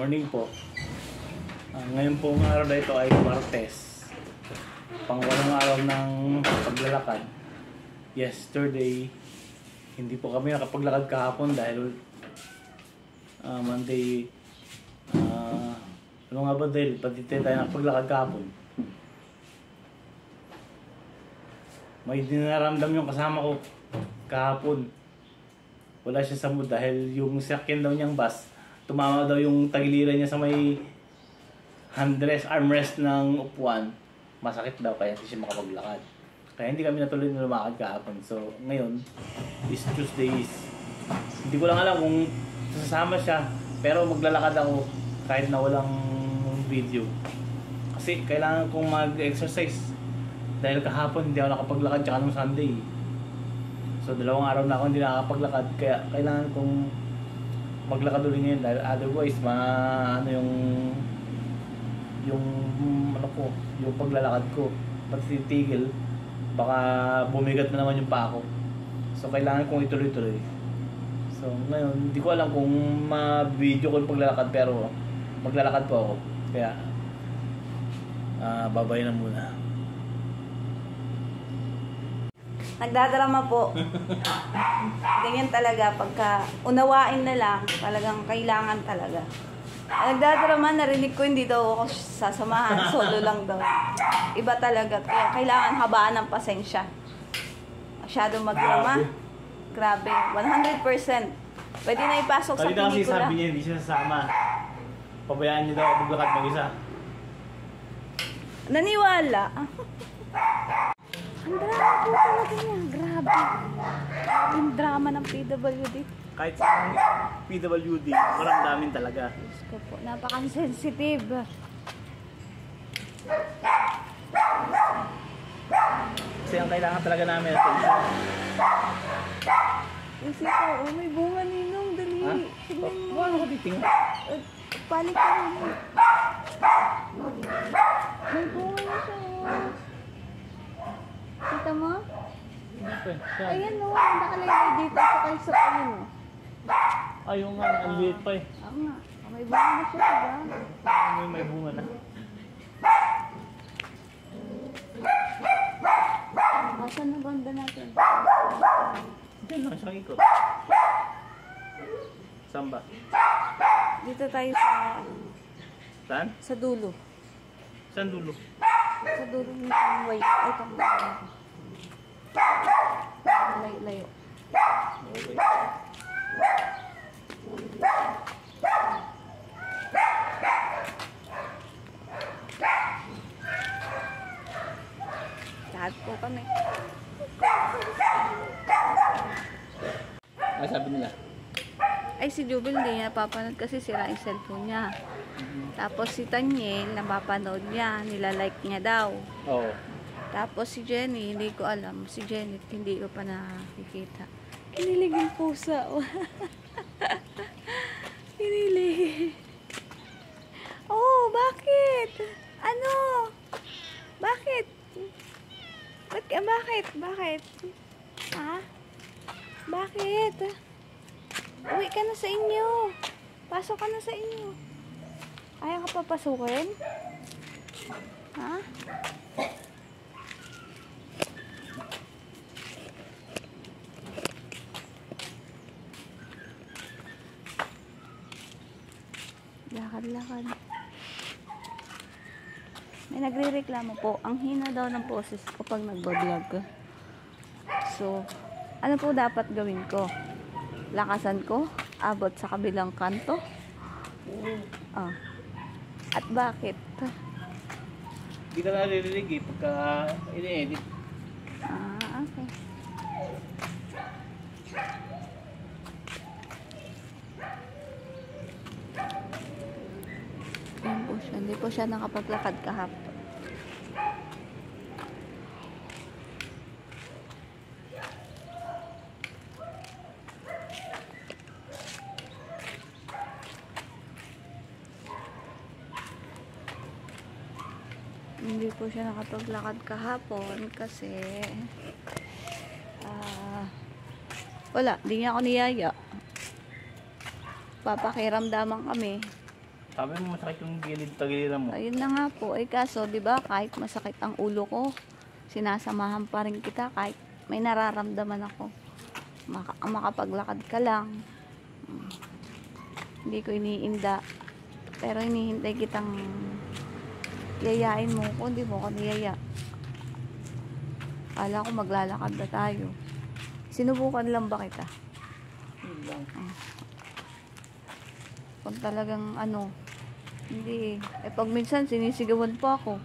morning po. Ngayon pong araw na ito ay Martes. Pangwalong araw ng paglalakad. Yesterday, hindi po kami nakapaglakad kahapon dahil Monday. Ano nga ba dahil? Pati tayo nakapaglakad kahapon. May dinaramdam yung kasama ko kahapon. Wala siya sa mood dahil yung sakyan daw niyang bus, tumama daw yung tagiliran niya sa may handrest, armrest ng upuan. Masakit daw kaya hindi siya makapaglakad. Kaya hindi kami natuloy na lumakad kahapon. So ngayon is Tuesday. Hindi ko lang alam kung sasama siya, pero maglalakad ako kahit na walang video. Kasi kailangan kong mag-exercise. Dahil kahapon hindi ako nakapaglakad tsaka nung Sunday. So 2 araw na ako hindi nakakapaglakad. Kaya kailangan kong maglakad ulit ngayon. Dahil otherwise, yung paglalakad ko. Pati titigil, baka bumigat na naman yung paa ko. So kailangan kong ituloy-tuloy. So ngayon, hindi ko alam kung ma-video ko yung paglalakad. Pero maglalakad po ako. Kaya babay na muna. Nagdadrama po. Ganyan talaga. Pagka unawain na lang, talagang kailangan talaga. Nagdadrama, narinig ko hindi daw ako sasamahan. Solo lang daw. Iba talaga. Kaya kailangan habaan ng pasensya. Masyadong magdrama. Grabe. 100%. Pwede na ipasok sa pelikula. Kasi sabi niya, hindi siya sasama. Pabayaan niya daw ako maglakad mag-isa. Naniwala. Ang drama po talaga niya. Grabe. Yung drama ng PWD. Kahit sa PWD, maramdamin talaga. Diyos ko po. Napaka-sensitive. Kasi ang kailangan talaga namin attention. Kasi po, oh, may bunga ninong. Dali. Ha? Tignan mo. Ano ko titingin? Palik ka rin. May bunga na siya. Kita mo? Ayan o, nakalagay dito sa kalso ko yun o. Ayaw nga, ang liit pa eh. Oo nga, may bunga na siya, diba? May bunga na. Asan na banda natin? Diyan lang siyang ikot. Saan ba? Dito tayo sa... Saan? Sa dulo. Saan dulo? Sa dulo ng way. Ay, itong layo. Okay. Lahat po kami. Ano sabi nila? Ay, si Jubel hindi niya napapanood kasi sira yung cellphone niya. Tapos si Tanyel, napapanood niya, nilalike niya daw. Oo. Tapos si Jenny, hindi ko alam. Si Jenny, hindi ko pa nakikita. Kinilig yung pusa. Kinilig. Oh, bakit? Ano? Bakit? Bakit? Ha? Bakit? Uwi ka na sa inyo. Pasok ka na sa inyo. Ayaw ka papasukin? Ha? Lakad-lakad. May nagre-reklamo po. Ang hina daw ng boses ko pag nagbablog. So, ano po dapat gawin ko? Lakasan ko? Abot sa kabilang kanto? Ah. At bakit? Hindi ka naririnig eh pagka ini-edit. Ah, okay. Yan po siya. Hindi po siya nakapaglakad kahapon. Hindi po siya nakapaglakad kahapon kasi wala, hindi niya ako niyaya. Papakiramdaman kami. Sabi mo masakit yung gilid tagiliran mo. Ayun na nga po. Eh kaso, di ba, kahit masakit ang ulo ko, sinasamahan pa rin kita kahit may nararamdaman ako. Makapaglakad ka lang. Hindi ko iniinda. Pero hinihintay kitang yayain mo ko. Hindi mo ko niyaya. Kala ko maglalakad na tayo. Sinubukan lang ba kita? Yun lang. Kung talagang hindi pag minsan sinisigawan pa ako.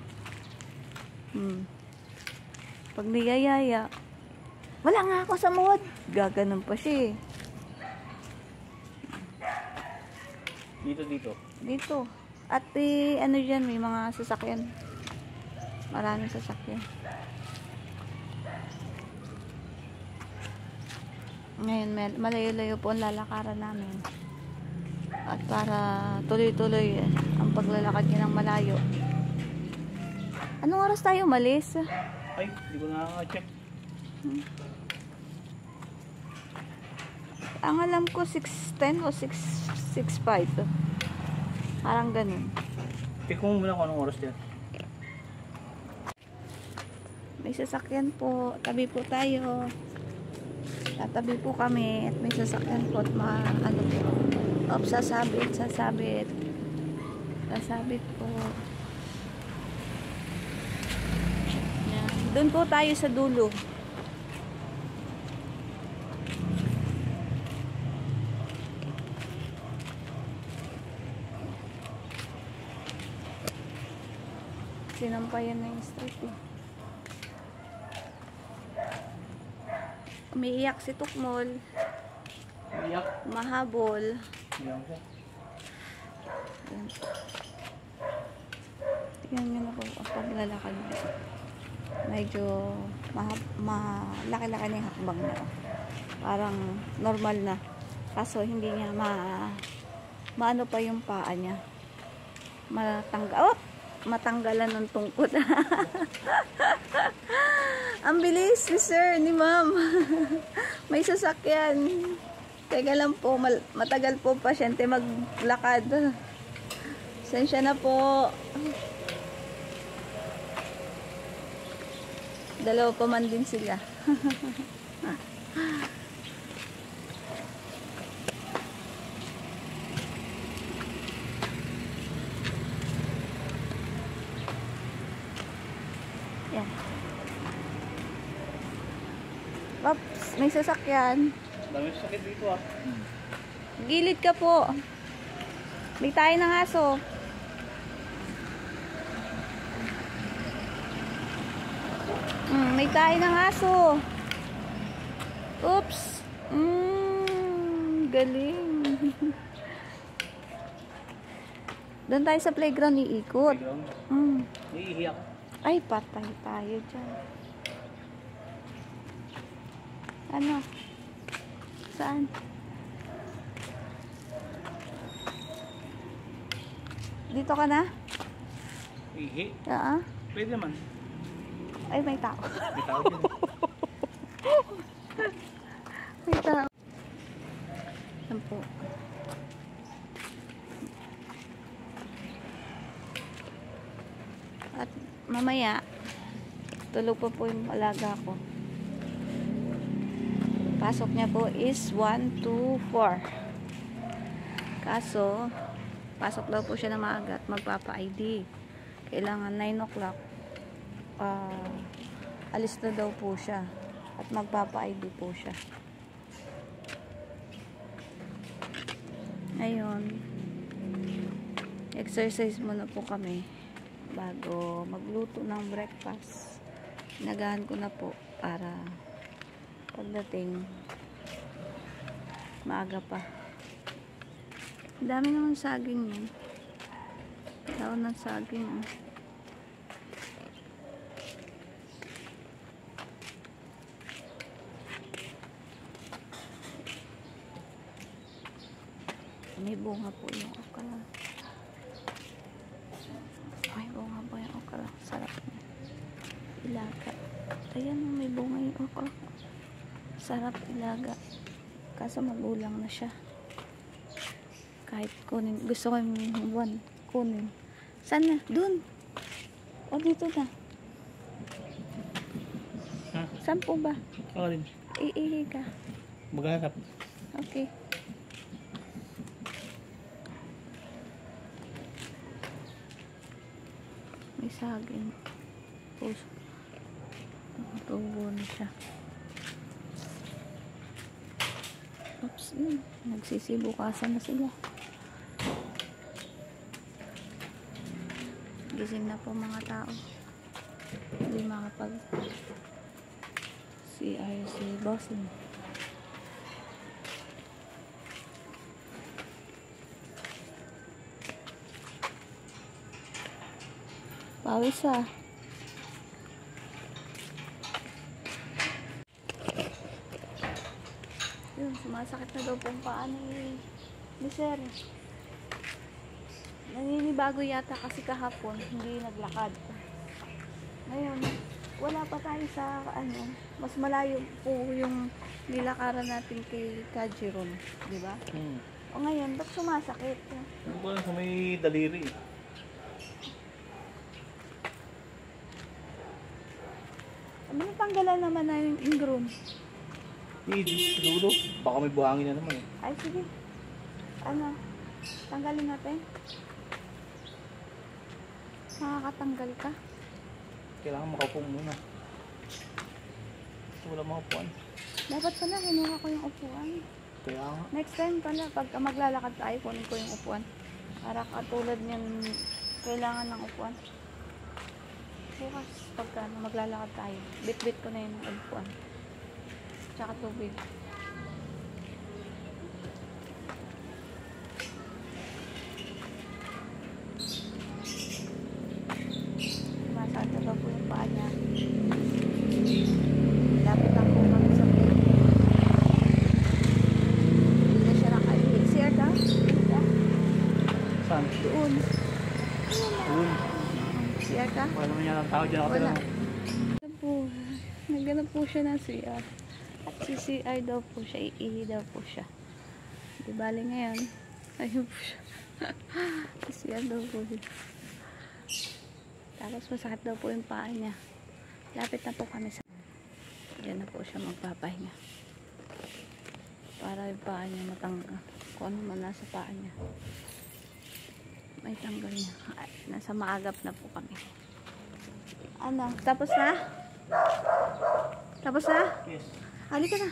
Pag niyayaya, wala nga ako sa mood. Gaganon pa siya eh. Dito. Dito. At dyan, may mga sasakyan. Maraming sasakyan. Ngayon, malayo-layo po ang lalakaran namin. At para tuloy-tuloy ang paglalakad niya ng malayo. Anong oras tayo umalis? Ay, hindi ko na-check. Ang alam ko 6:10 o 6:05. Parang ganun. Tingnan mo muna kung anong oras yan. May sasakyan po. Tabi po tayo. Tatabi po kami. At may sasakyan po. At sasabit. Sasabit po. Yan. Doon po tayo sa dulo. Sinampayan na yung street eh. Umiiyak si Tukmol. Iyak. Mahabol. Iyak siya. Ayan. Tingnan nyo na po ang paglalakad niya. Medyo malaki-laki na yung hakbang niya. Parang normal na. Kaso hindi niya maano pa yung paa niya. Matanggalan ng tungkod. Ang bilis ni sir, ni ma'am. May sasakyan. Teka lang po, matagal po pasyente maglakad. Sensya na po. Dalawa pa man din sila. Yan. Ops, may sasakyan. Dami sakit dito ah. Gilid ka po. May tayo ng aso. May tayo ng aso. Oops. Galing. Doon tayo sa playground iikot. Iiyak. Ay, patay tayo dyan. Ano? Saan? Dito ka na? Ihi. Pwede man. Ay, may tao. May tao dyan. May tao. Yan po. At mamaya, tulog po yung alaga ko. Pasok niya po is 1 to 4. Kaso, pasok daw po siya na maaga at magpapa-ID. Kailangan 9 o'clock. Alis na daw po siya. At magpapa-ID po siya. Ngayon, exercise muna po kami bago magluto ng breakfast. Nagahan ko na po para pagdating maaga pa. Ang dami naman saging yan. Daon ng saging. May bunga po yung okra. May bunga po yung okra. Sarap niya. Ilaga. Ayan, may bunga yung okra. Sarap ilaga. Kaso magulang na siya. Kahit kunin. Gusto ko yung buwan. Kunin. Saan na? Doon. O dito na. Saan po ba? Oo din. Iihi ka. Maghanap. Okay. May saging. Puso. Tubo na siya. Oops. Nagsisibukasan na sila. Gising na po mga tao. Hindi makapag CRC bossing. Pawis ah. Yun, sumasakit na daw pong paa ni Sir. Naninibago yata kasi kahapon, hindi naglakad. Ngayon, wala pa tayo sa mas malayo po yung nilakaran natin kay Kajiron, di ba? O ngayon, ba't sumasakit? Ano ba sa may daliri? Ano natanggalan naman na yung ingrown? Siguro, baka may buhangin na naman eh. Ay, sige. Tanggalin natin. Makakatanggal ka. Kailangan makaupo muna. Wala makaupuan. Dapat pala, kinuha ko yung upuan. Kaya nga. Next time pala, pagka maglalakad tayo, kunin ko yung upuan. Para katulad niyan, kailangan ng upuan. Bukas, pagka maglalakad tayo, bit-bit ko na yung upuan. Tsaka tubig. Masada ba po yung paa niya? Lapit lang po kami sa plate. Hindi na siya nakaibig. CR ka? Saan? Doon. Doon. CR ka? Wala naman yan ang tao dyan ako. Wala. Nagganap po siya ng CR. At si CR daw po siya. Iihi daw po siya. Di bali ngayon. Ayun po siya. CR daw po siya. Tapos masakit daw po yung paa niya. Lapit na po kami sa... Diyan na po siya magpapahinga. Para yung paa niya matanggal. Kung ano man nasa paa niya. May tanggal niya. Ay, nasa maagap na po kami. Ano? Tapos na? Tapos na? Yes. Halika na.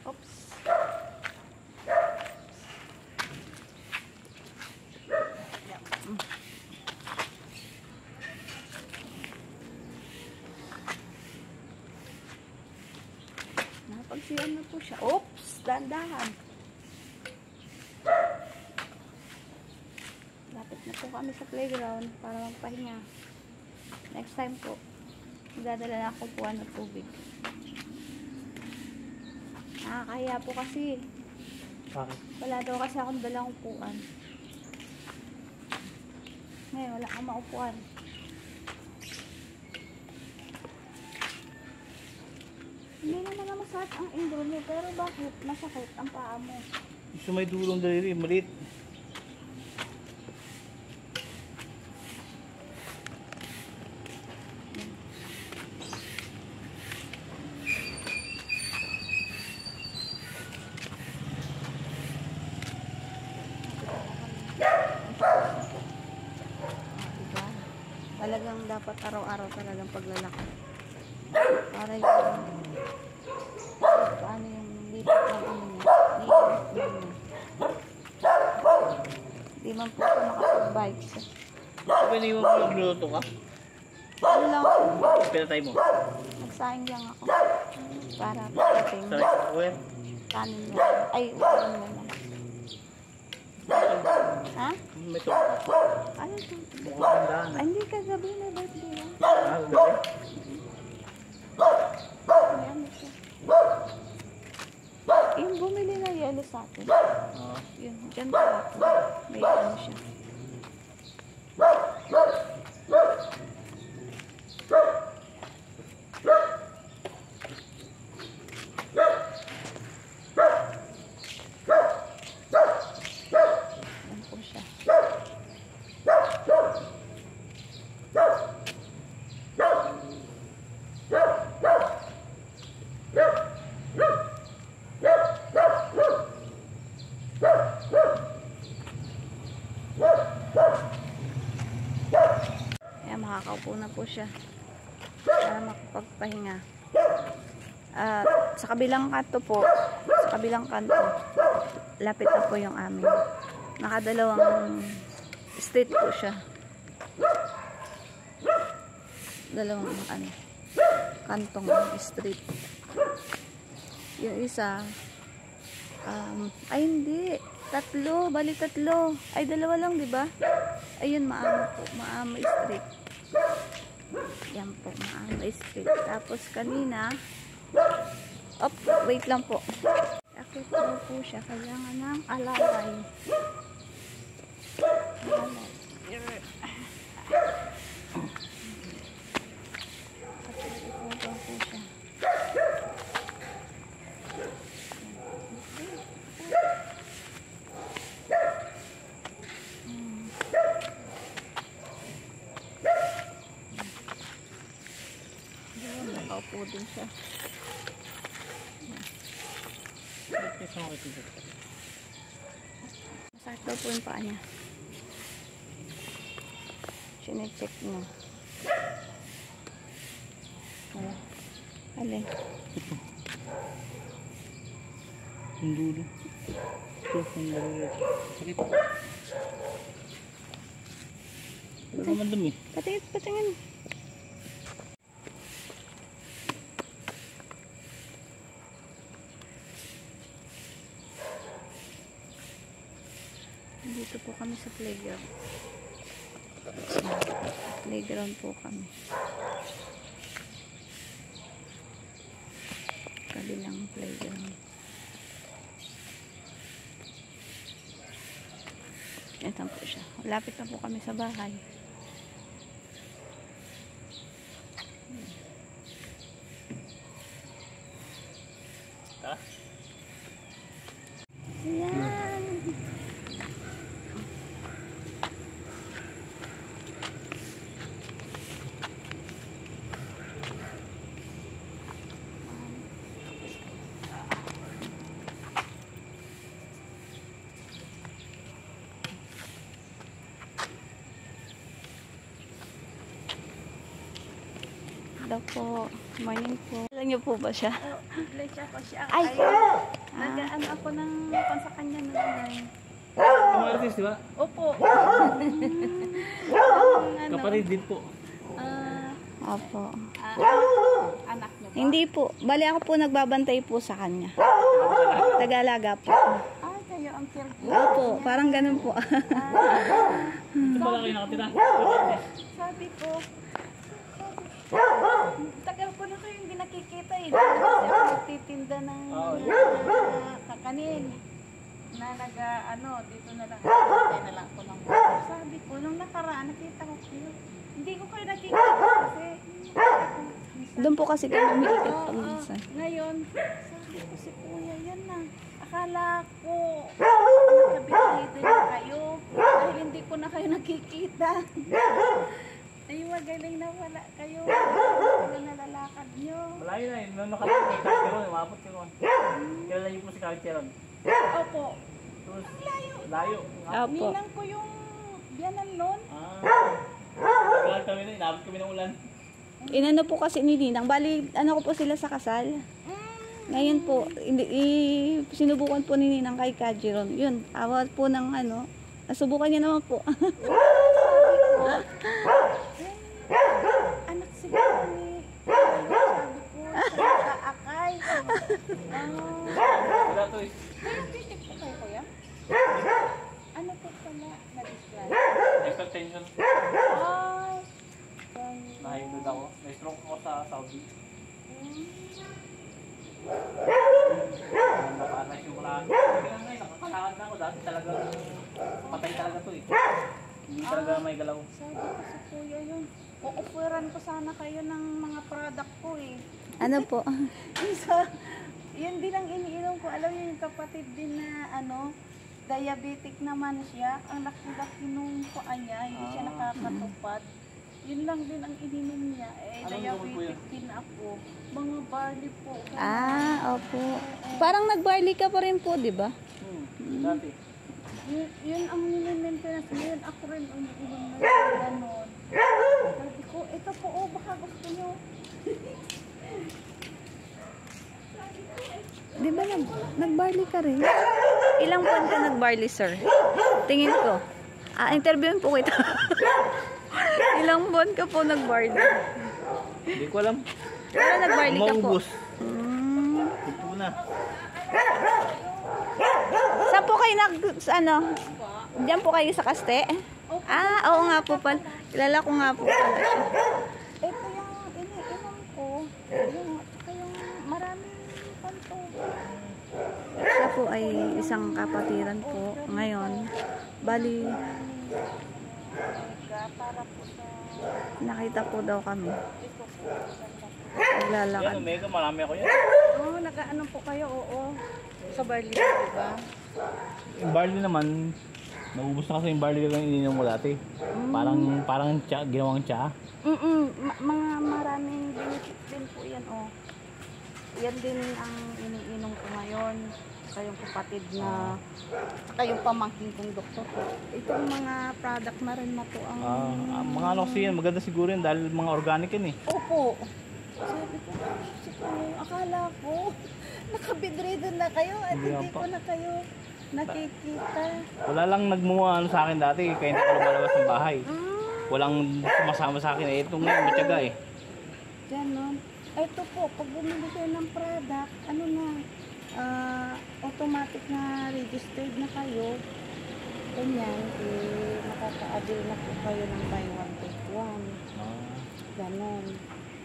Oops. Napagsiyan na po siya. Oops! Dandahan. Lapit na po kami sa playground para magpahinga. Next time po, magdadala na ako po ng tubig. Nakakahiya po kasi. Bakit? Wala daw kasi akong dalang upuan. Ngayon, wala kang maupuan. Hindi naman na masakit ang indro mo, pero bakit masakit ang paa mo? Gusto may dulong daliri, maliit. Diba? Talagang dapat araw-araw talagang paglalakad. Para yung paano yung lipat ng ano niya. Hindi man po ako makapag-bikes. Sabi na yung magluluto ka? Ano lang ako, Pinatay mo? nagsaing lang ako. Para pagdating, Sarap ko yan. kanin lang. Ay, kanin lang. Ha? May to. Ano to? Mukhang handaan. Ay, hindi ka gabi na birthday yan. Ah, gabi? May ano siya. Yung bumili na yelo sa atin. Oo. Yun, dyan pa ako. May ano siya. na po siya para makapagpahinga. At sa kabilang kanto po, lapit na po yung amin. Nakadalawang street po siya. Dalawang kantong street. Yung isa, ay hindi, tatlo, bali tatlo. Ay, dalawa lang, di ba? Ayun, Maamo po, Maamo Street. Yan po, Maamo Street. Tapos kanina, wait lang po. Akit po siya, kailangan ng alalay. Nakaupo din siya. Masakit daw po yung paa niya. Sinecheck mo. Alin? Ang dulo. Ang dulo. Sakit. Wala naman dumi. Patingin. Dito po kami sa playground. Playground po kami. Kabilang playground. Ito po siya. Lapit na po kami sa bahay. Ayan. Daw po. Morning po. Alam niyo po ba siya? Iglesia ko siya. Ay! Nagaan ako ng sa kanya nanay. Kumartis, di ba? Opo. Kapatid din po. Opo. Anak niyo ba? Hindi po. Bali ako po nagbabantay po sa kanya. Tagalaga po. Ay, kayo ang caregiver. Opo, parang ganun po. Ito pala kayo nakatira. Sabi ko, tagal ko na kayong hindi nakikita eh. Kasi ako nagtitinda ng kakanin. Na dito na lang. Kaya na lang ko ng sabi ko, nung nakaraan, nakita ko kayo. Hindi ko kayo nakikita kasi Doon po kasi kami umiikot pag minsan. ngayon, sabi ko si kuya, yan na. Akala ko, nakabit na kayo. Dahil hindi ko na kayo nakikita. Ay, magaling na wala kayo. Wala nalalakad nyo. Malayo na yun. Nung nakalakad kay Calcheron, umabot ko. Kailan niyo po si Calcheron? Opo. Layo. Opo. Ninang ko yung biyanan nun. Naglalag kami na, inabot kami ng ulan. Inano po kasi ni Ninang. Bali, ano ko po sila sa kasal. Ngayon po, sinubukan po ni Ninang kay Kajiron. Yun, awat po ng nasubukan niya naman po. Anak siguro ni sabi ko, sa kaakay. Wala to eh. Kaya titik po kayo, kuya? Ano po pala na-describe? Hypertension. Ay, Nahigod ako. May-stroke ako sa Saudi. Napanas yung mga... Kaya ngayon, nakakalakad na ako. Dati talaga, patay talaga to eh. Hindi talaga may galaw. sabi ko sa kuya yun. Uupuran ko sana kayo ng mga product ko eh. Ano po? Yun din ang iniinom ko. Alam niyo yung kapatid din na diabetic naman siya. Ang laki-laki nung paa niya. Hindi siya nakakatupad. Yun lang din ang ininom niya. Anong gamot po Diabetic din ako. Mga barley po. Opo. Parang nag-barley ka pa rin po, di ba? Dati. Yun ang nilimaintenance. Ngayon ako rin umiinom na gano'n. Sabi ko, ito po, oh, baka gusto nyo. Di ba nag-barley ka rin? Ilang buwan ka nag-barley, sir? Tingin ko. Interviewin po kita. Ilang buwan ka po nag-barley? Hindi ko alam. Pero nag-barley ka po. Maubos. Ito na. Saan po kayo diyan po kayo sa Kaste? Oo nga po pala. Kilala ko nga po pala siya. Ito yung iniinom ko. Yung maraming panto. Siya po ay isang kapatiran po. Ngayon, bali, Para po sa... nakita po daw kami. Ito po. Yan, Naglalakad. Omega, marami ako yan. Oo, nag-ano po kayo, oo. Sa barley, di ba? Yung barley naman, naubos na kasi yung barley lang ininom mo dati. Parang tsa, ginawang tsa. Mga maraming benefit din po yan, oh. Yan din ang iniinom ko ngayon. Kayong kapatid na, kayong pamangkin kong doktor ko. Itong mga product na rin na to ang... Mga ano kasi yan, maganda siguro yan dahil mga organic yan eh. Opo. Sabi ko, akala ko, nakabidridden na kayo at Hindi hindi pa. ko na kayo nakikita. Wala lang nagmumuha ano sa akin dati, kaya hindi ko lumalabas ng bahay. Walang sumasama sa akin eh. Ito ngayon, matyaga eh. Ganon. Ito po, pag bumili kayo ng product, ano na, automatic na registered na kayo. Ganyan, makaka-avail na po kayo ng buy one take one. Ganon.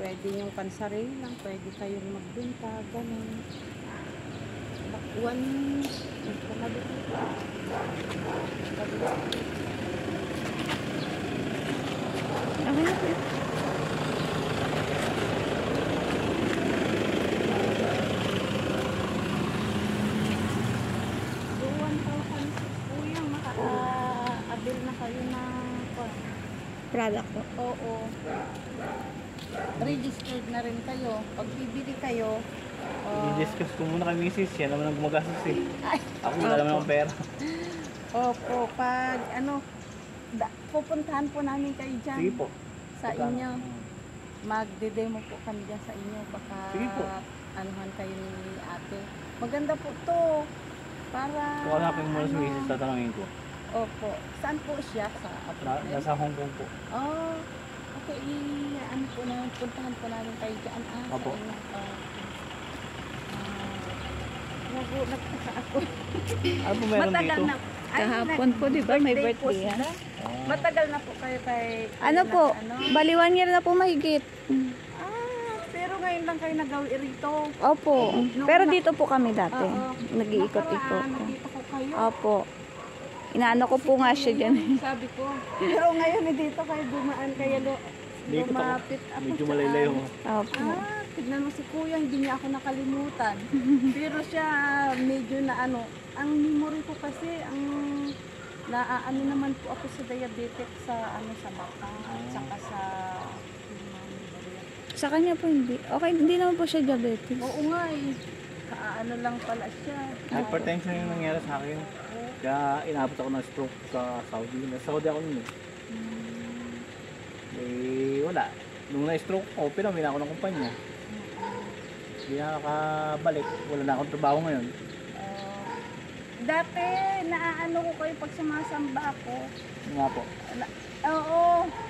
Pwede yung pansarili lang, pwede kayong magbenta, ganon. One, Okay na po. makaka-avail na kayo ng Product po. oo. Registered na rin kayo. Pag bibili kayo, I-discuss ko muna kay misis, yan naman ang gumagastos eh. ay, Ako wala naman akong pera. opo, pag pupuntahan po namin kayo dyan. Sige po. Sa inyo. Magde-demo po kami dyan sa inyo. Baka Sige po. anuhan kayo ni ate. Maganda po to. Para Kakalapin mo na si misis, tatanungin ko. Opo. Saan po siya? Sa apartment? Nasa Hong Kong po. Oh, okay. Ano po na, puntahan po namin kayo dyan. Opo. Sa inyo. Nagulat po sa ako. Ano po meron Matagal dito? na. Kahapon po, di ba? May po birthday yan. sila. Matagal na po kayo kay... Ano po? Bali 1 year na po mahigit. Pero ngayon lang kayo nagawi rito. Opo. Pero dito po kami dati. Oo. Nag-iikot-ikot. Nakita ko kayo. Opo. Inaano ko po nga siya dyan. Sabi ko. Pero ngayon dito kayo dumaan kaya Dito ako. lumapit ako. Medyo sa- malaylay ho. Opo. Tignan mo si kuya, hindi niya ako nakalimutan. Pero siya medyo na ano, ang memory ko kasi, ang naaano naman po ako sa diabetic sa ano sa mata, at saka sa Sa kanya po hindi. Okay, hindi naman po siya diabetes. oo nga eh. Ano lang pala siya. Hypertension yung nangyari sa akin. Kaya inabot ako ng stroke sa Saudi. Nasa Saudi ako nun eh. Eh, wala. Nung na-stroke ko, pinamili ako ng kumpanya. Hindi na nakabalik. Wala na akong trabaho ngayon. Dati, naaano ko kayo pag sumasamba ako. Yun nga po. Oo,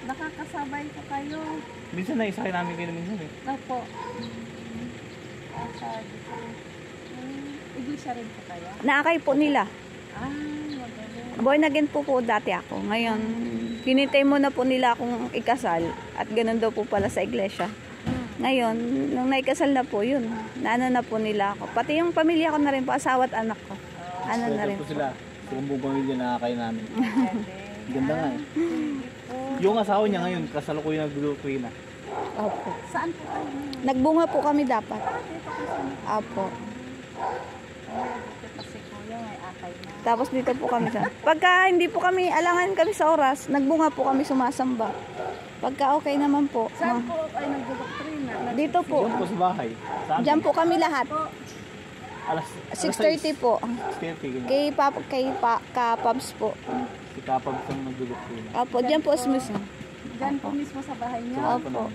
nakakasabay ko kayo. Minsan na isa namin kayo minsan eh. Opo. Sabi ko, iglesia rin po kayo? Naakay po nila. Magaling. Born again po dati ako. Ngayon, hinintay mo na po nila akong ikasal. At ganun daw po pala sa iglesia. Ngayon, nung naikasal na po, yun. Naano na po nila ako. Pati yung pamilya ko na rin po, asawa at anak ko. Ano na rin po po. sila. Silang buong pamilya nakakain namin. Ganda nga eh. Yung asawa niya ngayon, kasalukuyan nag-grocery na. Opo. Saan po kayo? Nagbunga po kami dapat. Dito kasi. Opo. Dito kasi kuya, may akay na. Tapos dito po kami sa... Pagka hindi po kami, alangan kami sa oras, nagbunga po kami sumasamba. Pagka okay naman po. Saan po ay nagdodoktrina? Dito po. Diyan po sa bahay. Saan? Diyan po kami lahat. Alas 6:30 po. 6:30 ganyan. Kay Kapabs po. Si Kapag sa nag-grocery na. Opo, diyan po mismo. Diyan po mismo sa bahay niyo. Opo.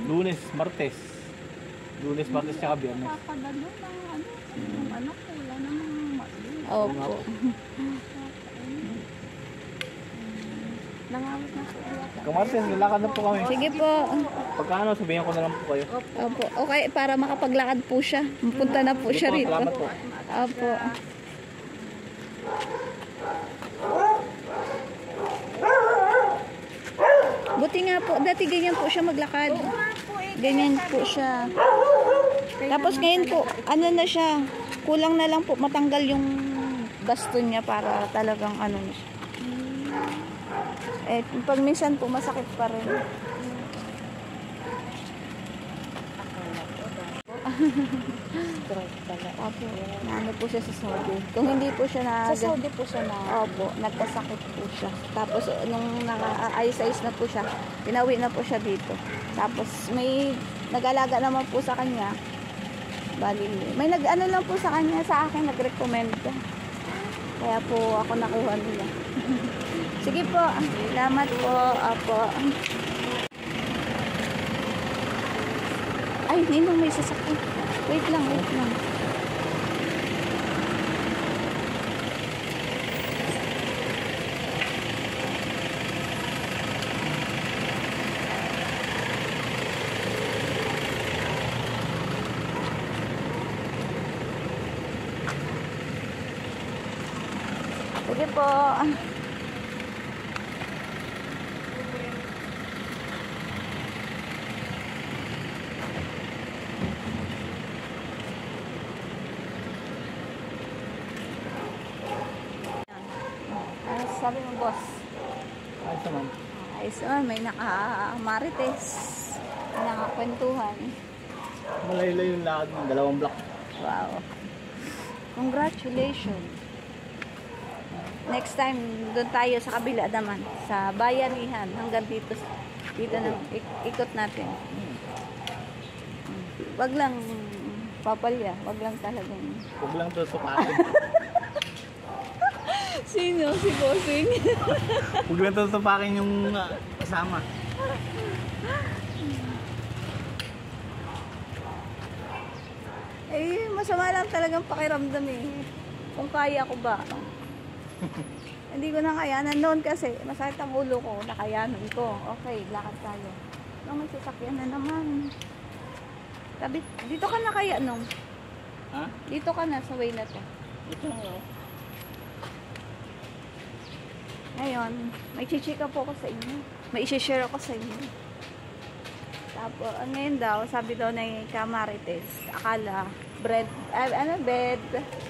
Lunes, Martes. Lunes, Martes, tsaka Biyernes. Papadalo ng ano, yung anak ko, wala namang mali. Opo. Nangawit na po yata. Kung Martes, lalakad na po kami. Sige po. Pagka ano, sabihin ko na lang po kayo. Opo. Okay, para makapaglakad po siya. Punta na po siya Sige po, rito. salamat po. Opo. Buti nga po, dati ganyan po siya maglakad. Ganyan po siya. Tapos ngayon po, ano na siya, kulang na lang po matanggal yung baston niya para talagang ano na siya. Eh, pag minsan po masakit pa rin. Opo, naano po siya sa Saudi. Kung hindi po siya na... Sa Saudi po siya na. Opo, nagkasakit po siya. Tapos nung naka-ayos-ayos na po siya, pinawi na po siya dito. Tapos may nag-alaga naman po sa kanya. Bali, may nag-ano lang po sa kanya, sa akin, nag-recommend. Kaya po ako nakuha nila. Sige po, salamat po. Opo. Ay, ninong may sasakyan. Wait lang, wait lang. Sige po. Ano sabi mo, boss? Ayos naman. Ayos naman, may naka-marites. May nakakwentuhan. Malayo yung lakad ng 2 block. Wow. Congratulations. Next time, doon tayo sa kabila naman. Sa bayanihan. Hanggang dito. Dito na. Ikot natin. Wag lang papalya. Wag lang talagang... Huwag lang tutupakin. Sino? Si Bossing? Huwag lang tutupakin yung kasama. Eh, masama lang talagang pakiramdam eh. Kung kaya ko ba. Hindi ko na kayanan noon kasi masakit ang ulo ko, nakayanan ko. Okay, lakad tayo. Nung may sasakyan na naman. Sabi, dito ka na kaya nung? Ha? Dito ka na sa way na to. Ito nga. Ngayon, may chichika po ako sa inyo. May isi-share ako sa inyo. Tapos, ngayon daw, sabi daw na Kamarites, akala, bed.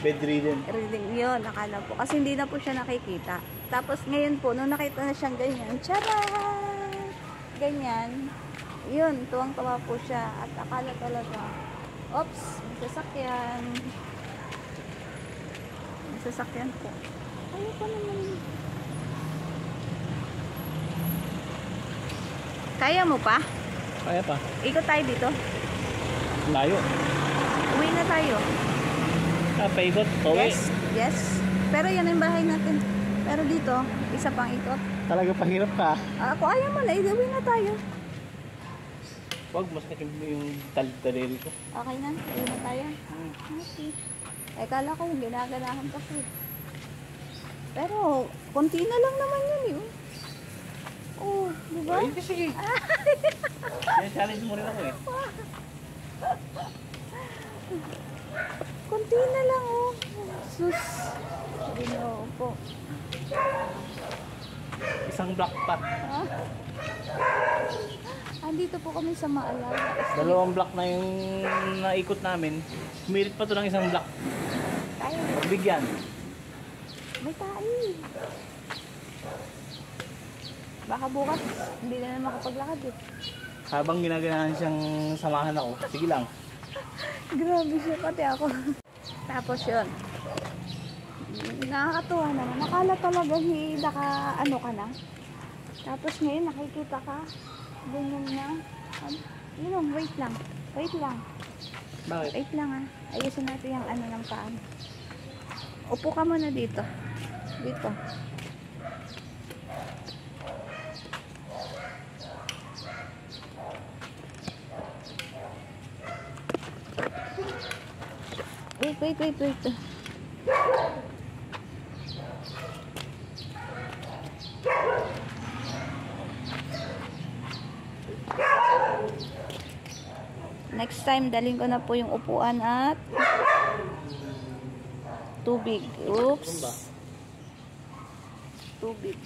Bedridden. Reading yun, akala po. Kasi hindi na po siya nakikita. Tapos ngayon po, nung nakita na siyang ganyan, tcharan! Ganyan. Yun, tuwang-tuwa po siya. At akala talaga, oops, may sasakyan. May sasakyan po. Ayaw pa naman. Kaya mo pa? Kaya pa. Ikot tayo dito. Layo. Uwi na tayo. Paikot. Pauwi. Yes, yes. Pero yan ang bahay natin. Pero dito, isa pang ikot. Talaga pahirap ka. Ako ayaw mo na, uwi na tayo. Huwag, masakit yung taliri ko. Okay na, uwi na tayo. Okay. Eh, kala ko ginaganahan pa ko. Pero, konti na lang naman yun yun. Oh, di ba? Ay, sige. Kaya challenge mo rin ako eh. Konti na lang oh. Sus. Ginoo po. Isang block pat. Ah? Andito po kami sa Maalaga. 2 block na yung naikot namin. Humirit pa to ng isang block. Tayo. Pagbigyan. May tayo. Baka bukas, hindi na makapaglakad eh. Habang ginaganahan siyang samahan ako, sige lang. Grabe siya, pati ako. Tapos yun, nakakatuwa naman. Nakala talaga ano ka na. Tapos ngayon nakikita ka, ganyan na. Yun, wait lang. Wait lang. Bakit? Wait lang ah. Ayusin natin yung ano ng paan. Upo ka muna dito. Dito. Wait. Next time, dalhin ko na po yung upuan at tubig. Oops. Tubig.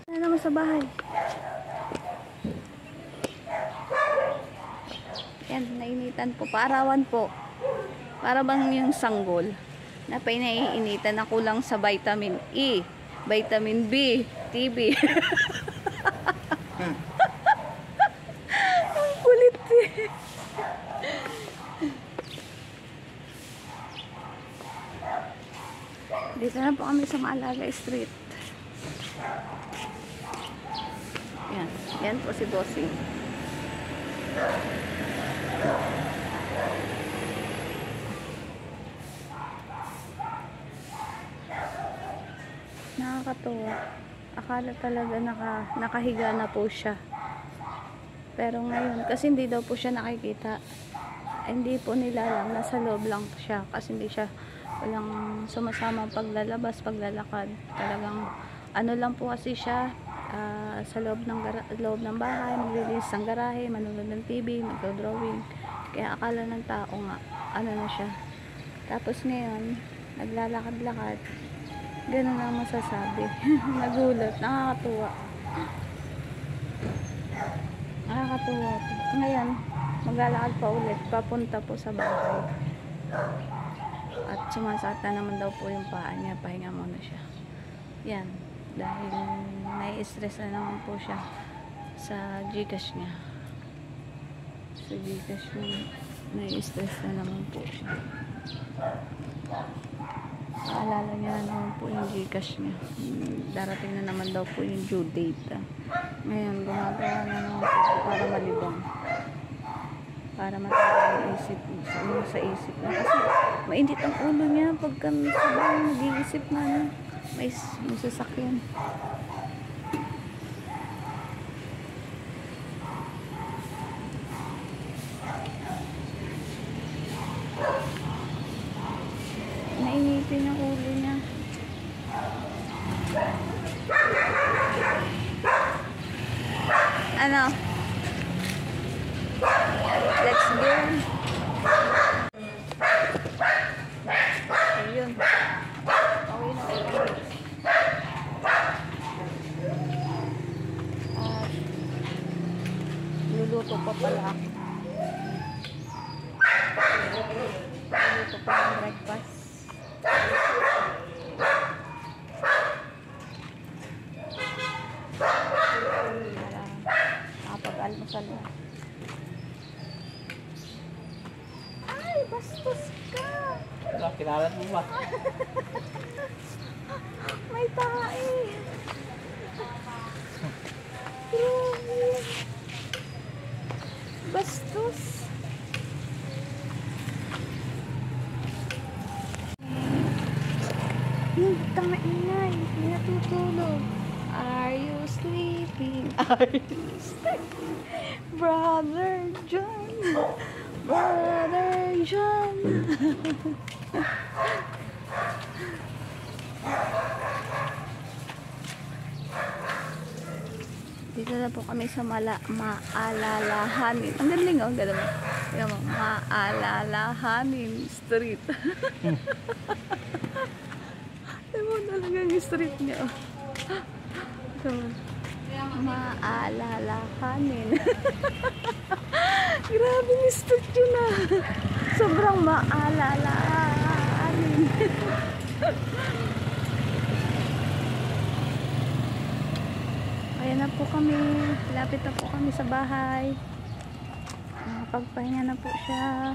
Ano naman sa bahay? Yan, nainitan po. Paarawan po. Para bang yung sanggol. Na pinaiinitan na kulang sa vitamin E, vitamin B, TB. Ang kulit eh. Dito na po kami sa Maalaga Street. Yan po si Bossing. Nakakatuwa. Akala talaga nakahiga na po siya. Pero ngayon, kasi hindi daw po siya nakikita. Hindi po nila alam, nasa loob lang siya. Kasi hindi siya, walang sumasama paglalabas, paglalakad. Talagang, ano lang po kasi siya, sa loob ng bahay, maglilinis ng garahe, manonood ng TV, magdo-drawing. Kaya akala ng tao nga, ano na siya. Tapos ngayon, naglalakad-lakad. Ganun ang masasabi. Nagulat, nakakatuwa. Nakakatuwa po. Ngayon, maglalakad pa ulit, papunta po sa bahay. At sumasakit na naman daw po yung paa niya, pahinga muna siya. Yan. Dahil nai-stress na naman po siya sa Gcash niya. Sa Gcash niya, nai-stress na naman po siya. Aalala niya na naman po yung Gcash niya. Darating na naman daw po yung due date. Ngayon, gumagawa na naman po para malibang. Para matawag yung isip sa isip na. Kasi mainit ang ulo niya pagka sabay nag-iisip na may sasakyan. Nainitin yung ulo niya. Ano? Let's go. Ayun. Okay na ulo. Luluto pa pala ako. Luluto pa ng breakfast. Nakapag-almusal na. Ay, bastos ka! Kilala mo ba? May tae! Grabe! Bastos! Yung tanga-ingay, hindi natutulog. Are you sleeping? Are you sleeping? Brother John! Brother John! Dito na po kami sa Maalalahanin. Ang galing oh, gano'n mo. Tignan mo, Maalalahanin Street. Tignan mo talaga yung street niya oh. Maalalahanin. Grabe yung street yun ah. Sobrang maalalahanin. Ayan na po kami. Lapit na po kami sa bahay. Pagpahinga na po siya.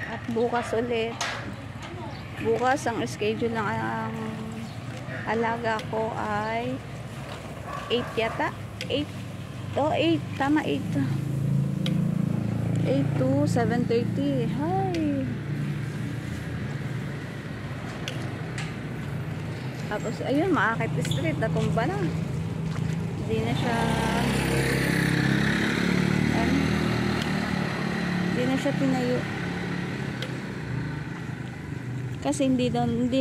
At Bukas ulit. Bukas ang schedule ng alaga ko ay 8 yata. 8. Oh, 8. Tama, 8. 8 to 7:30. Hi. Tapos, ayun, Maakit Street. Natumba na. Hindi na siya hindi na siya tinayo. Kasi hindi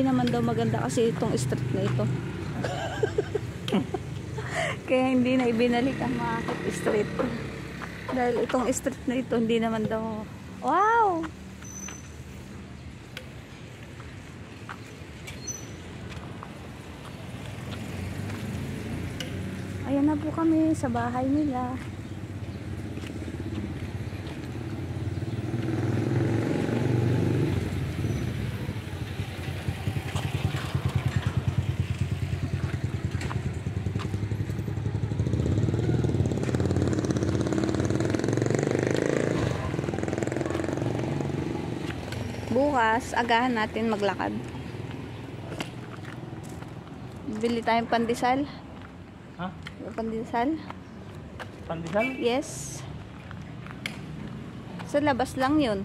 naman daw maganda kasi itong street na ito. Kaya hindi na ibinalik ang Maakit Street. Dahil itong street na ito hindi naman daw. Wow! Ayan na po kami sa bahay nila. Bukas, agahan natin maglakad. Bili tayong pandesal. Ha? Pandesal? Pandesal? Yes. Sa labas lang yun.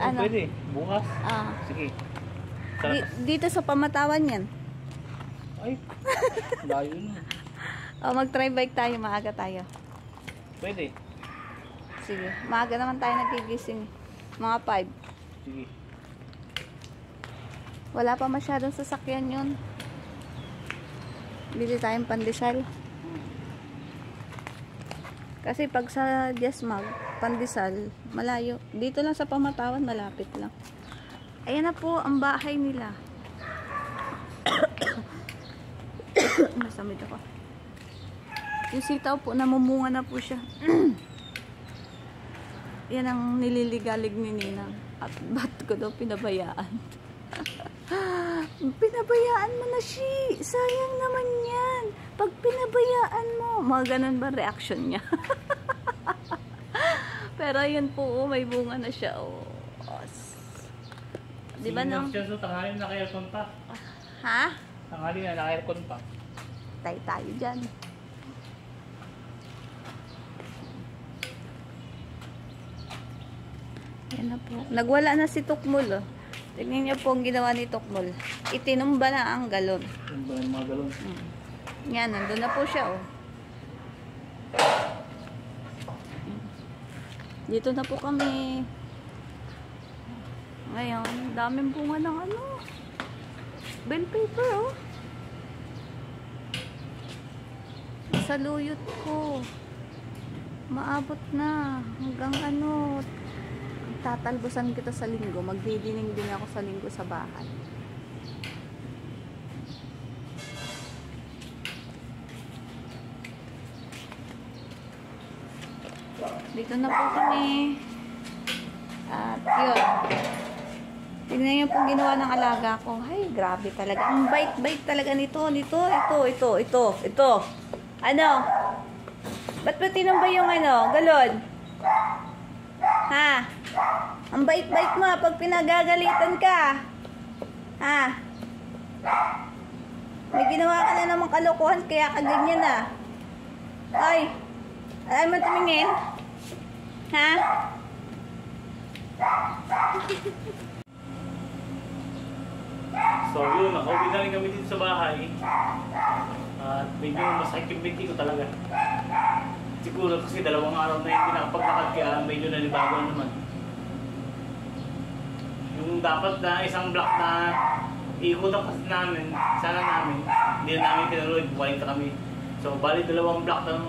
Ano? Pwede. Bukas. Ah. Sige. Dito sa Pamatawan yan. Ay. Layo na. O, mag-try bike tayo. Maaga tayo. Pwede. Sige. Maaga naman tayo nagigising. Mga 5. Sige. Wala pa masyadong sasakyan yun. Bili tayong pandesal. Kasi pag sa Diasmag, pandesal, malayo. Dito lang sa Pamatawan, malapit lang. Ayan na po ang bahay nila. Masamit ako. Yung sitaw po, namumunga na po siya. Yan ang nililigalig ni Ninang. At ba't ko daw pinabayaan? Pinabayaan mo na, Shi. Sayang naman yan. Pag pinabayaan mo. Mga ganun ba reaction niya? Pero yun po, may bunga na siya. Oh. Di ba nang... So, tanghali na naka-aircon pa. Ha? Tanghali na naka-aircon pa. Tayo dyan. Yan na po. Nagwala na si Tukmul. Oh. Tingnan niyo po ang ginawa ni Tukmul. Itinumba na ang galon. Yung ba yung mga galon? Yan, nandun na po siya. Oh. Dito na po kami. Ngayon, daming bunga ng ano. Bell paper, oh. Sa luyot ko. Maabot na. Hanggang ano. Tatalbusan kita sa linggo. Magdidining din ako sa linggo sa bahay. Dito na po kami. At yun. Tignan niyo pong ginawa ng alaga ko. Ay, grabe talaga. Ang bait-bait talaga nito. Ito. Ano? Ba't ba tinambay yung ano? Galon? Ha? Ang bait-bait mo pag pinagagalitan ka. Ha? May ginawa ka na namang kalokohan kaya ka ganyan na. Ay! Alam mo tumingin? Ha? So yun, nakauwi na rin kami dito sa bahay. At medyo masakit yung binti ko talaga. Siguro kasi 2 araw na hindi nakapaglakad kaya medyo nanibago na naman. Yung dapat na isang block na ikot ang kasi namin, sana namin, hindi na namin tinuloy, buhay na kami. So bali 2 block ng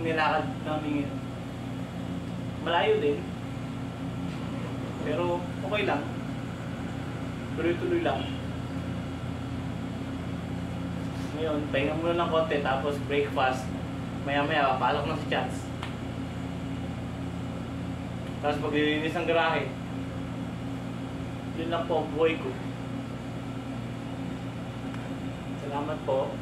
nilakad namin ngayon. Malayo din. Pero okay lang. Tuloy-tuloy lang. Ngayon, pahinga muna ng konti tapos breakfast. Maya-maya, papalak na si Chats. Tapos paglilinis ng garahe. Yun lang po ang buhay ko. Salamat po.